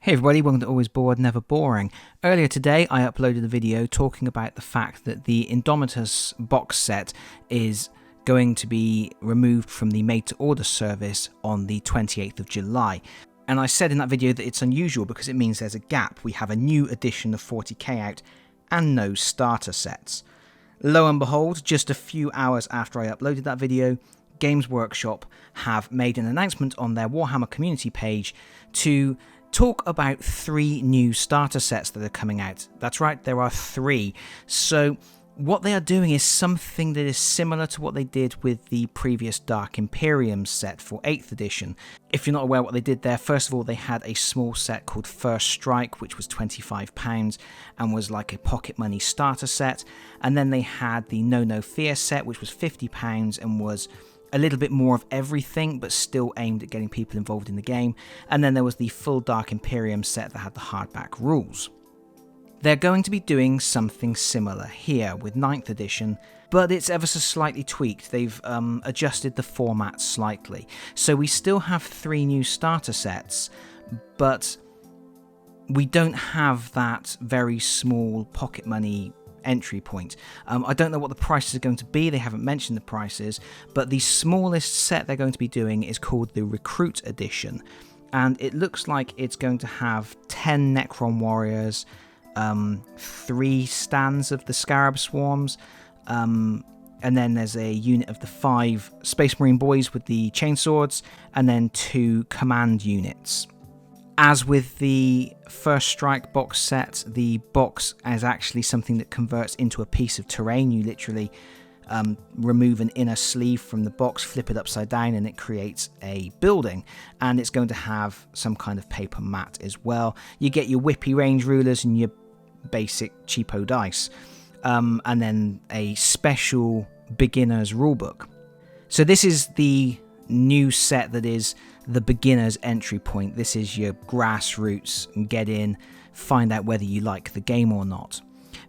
Hey everybody, welcome to Always Bored, Never Boring. Earlier today I uploaded a video talking about the fact that the Indomitus box set is going to be removed from the made-to-order service on the 28th of July. And I said in that video that it's unusual because it means there's a gap. We have a new edition of 40k out and no starter sets. Lo and behold, just a few hours after I uploaded that video, Games Workshop have made an announcement on their Warhammer community page to talk about 3 new starter sets that are coming out. That's right, there are 3. So what they are doing is something that is similar to what they did with the previous Dark Imperium set for 8th edition. If you're not aware what they did there, first of all they had a small set called First Strike, which was £25 and was like a pocket money starter set, and then they had the No Fear set, which was £50 and was a little bit more of everything, but still aimed at getting people involved in the game. And then there was the full Dark Imperium set that had the hardback rules. They're going to be doing something similar here with 9th edition, but it's ever so slightly tweaked. They've adjusted the format slightly. So we still have 3 new starter sets, but we don't have that very small pocket money entry point. I don't know what the prices are going to be, they haven't mentioned the prices, but the smallest set they're going to be doing is called the Recruit Edition, and it looks like it's going to have 10 Necron Warriors, 3 stands of the Scarab Swarms, and then there's a unit of the 5 Space Marine boys with the chainswords, and then 2 command units. As with the First Strike box set, the box is actually something that converts into a piece of terrain. You literally remove an inner sleeve from the box, flip it upside down, and it creates a building. And it's going to have some kind of paper mat as well. You get your whippy range rulers and your basic cheapo dice. And then a special beginner's rulebook. So this is the new set that is the beginner's entry point. This is your grassroots, and get in, find out whether you like the game or not.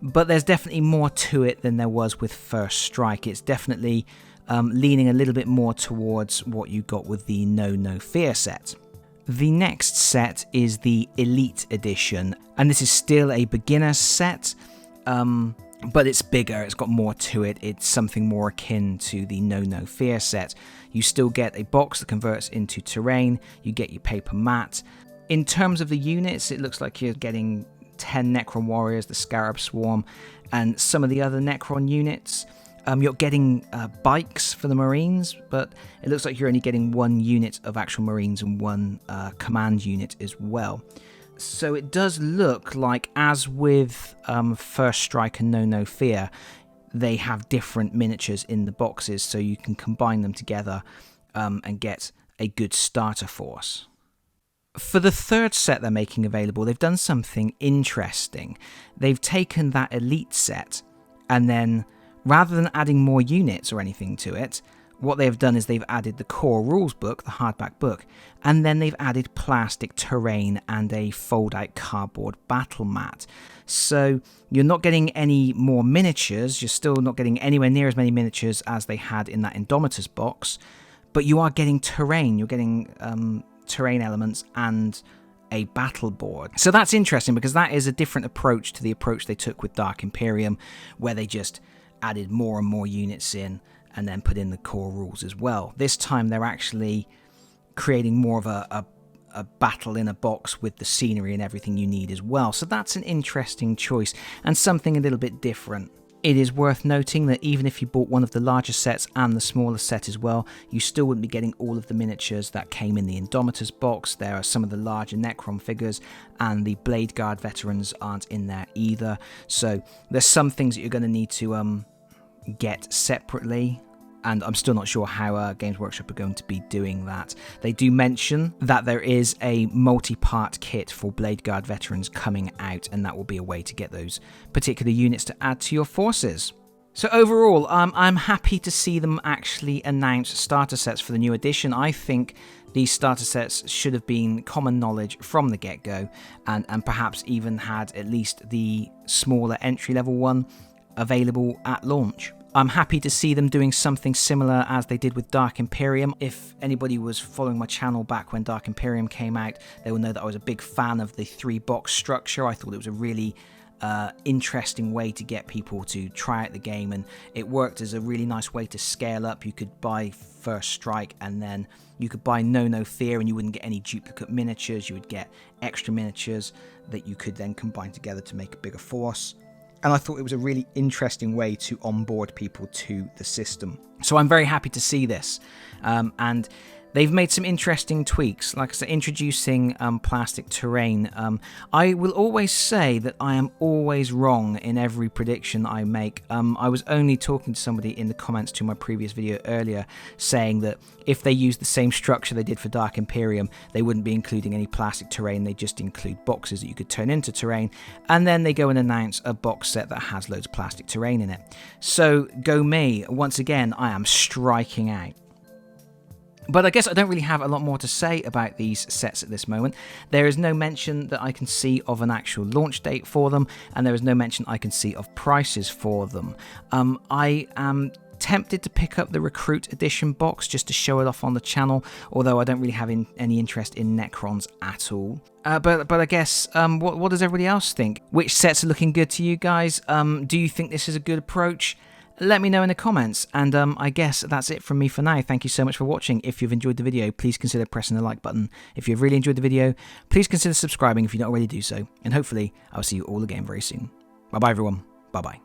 But there's definitely more to it than there was with First Strike. It's definitely leaning a little bit more towards what you got with the No Fear set. The next set is the Elite Edition, and this is still a beginner set, but it's bigger, it's got more to it, it's something more akin to the No Fear set. You still get a box that converts into terrain, you get your paper mat. In terms of the units, it looks like you're getting 10 Necron Warriors, the Scarab Swarm, and some of the other Necron units. You're getting bikes for the Marines, but it looks like you're only getting 1 unit of actual Marines and 1 command unit as well. So it does look like, as with First Strike and No Fear, they have different miniatures in the boxes, so you can combine them together and get a good starter force. For the third set they're making available, they've done something interesting. They've taken that Elite set, and then rather than adding more units or anything to it, what they've done is they've added the core rules book, the hardback book, and then they've added plastic terrain and a fold-out cardboard battle mat. So you're not getting any more miniatures, you're still not getting anywhere near as many miniatures as they had in that Indomitus box, but you are getting terrain, you're getting terrain elements and a battle board. So that's interesting because that is a different approach to the approach they took with Dark Imperium, where they just added more and more units in and then put in the core rules as well. This time they're actually creating more of a battle in a box with the scenery and everything you need as well. So that's an interesting choice and something a little bit different. It is worth noting that even if you bought one of the larger sets and the smaller set as well, you still wouldn't be getting all of the miniatures that came in the Indomitus box. There are some of the larger Necron figures, and the Blade Guard veterans aren't in there either. So there's some things that you're going to need to get separately, and I'm still not sure how Games Workshop are going to be doing that. They do mention that there is a multi-part kit for Blade Guard veterans coming out, and that will be a way to get those particular units to add to your forces. So overall, I'm happy to see them actually announce starter sets for the new edition. I think these starter sets should have been common knowledge from the get-go, and perhaps even had at least the smaller entry-level one available at launch. I'm happy to see them doing something similar as they did with Dark Imperium. If anybody was following my channel back when Dark Imperium came out, they will know that I was a big fan of the 3-box structure. I thought it was a really interesting way to get people to try out the game, and it worked as a really nice way to scale up. You could buy First Strike, and then you could buy No Fear, and you wouldn't get any duplicate miniatures. You would get extra miniatures that you could then combine together to make a bigger force. And I thought it was a really interesting way to onboard people to the system. So I'm very happy to see this. And they've made some interesting tweaks, like I said, introducing plastic terrain. I will always say that I am always wrong in every prediction I make. I was only talking to somebody in the comments to my previous video earlier, saying that if they used the same structure they did for Dark Imperium, they wouldn't be including any plastic terrain. They just include boxes that you could turn into terrain, and then they go and announce a box set that has loads of plastic terrain in it. So go me. Once again, I am striking out. But I guess I don't really have a lot more to say about these sets at this moment. There is no mention that I can see of an actual launch date for them, and there is no mention I can see of prices for them. I am tempted to pick up the Recruit Edition box just to show it off on the channel, although I don't really have any interest in Necrons at all. But I guess, what does everybody else think? Which sets are looking good to you guys? Do you think this is a good approach? Let me know in the comments, and I guess that's it from me for now. Thank you so much for watching. If you've enjoyed the video, please consider pressing the like button. If you've really enjoyed the video, please consider subscribing if you don't already do so, and hopefully I'll see you all again very soon. Bye bye everyone, bye bye.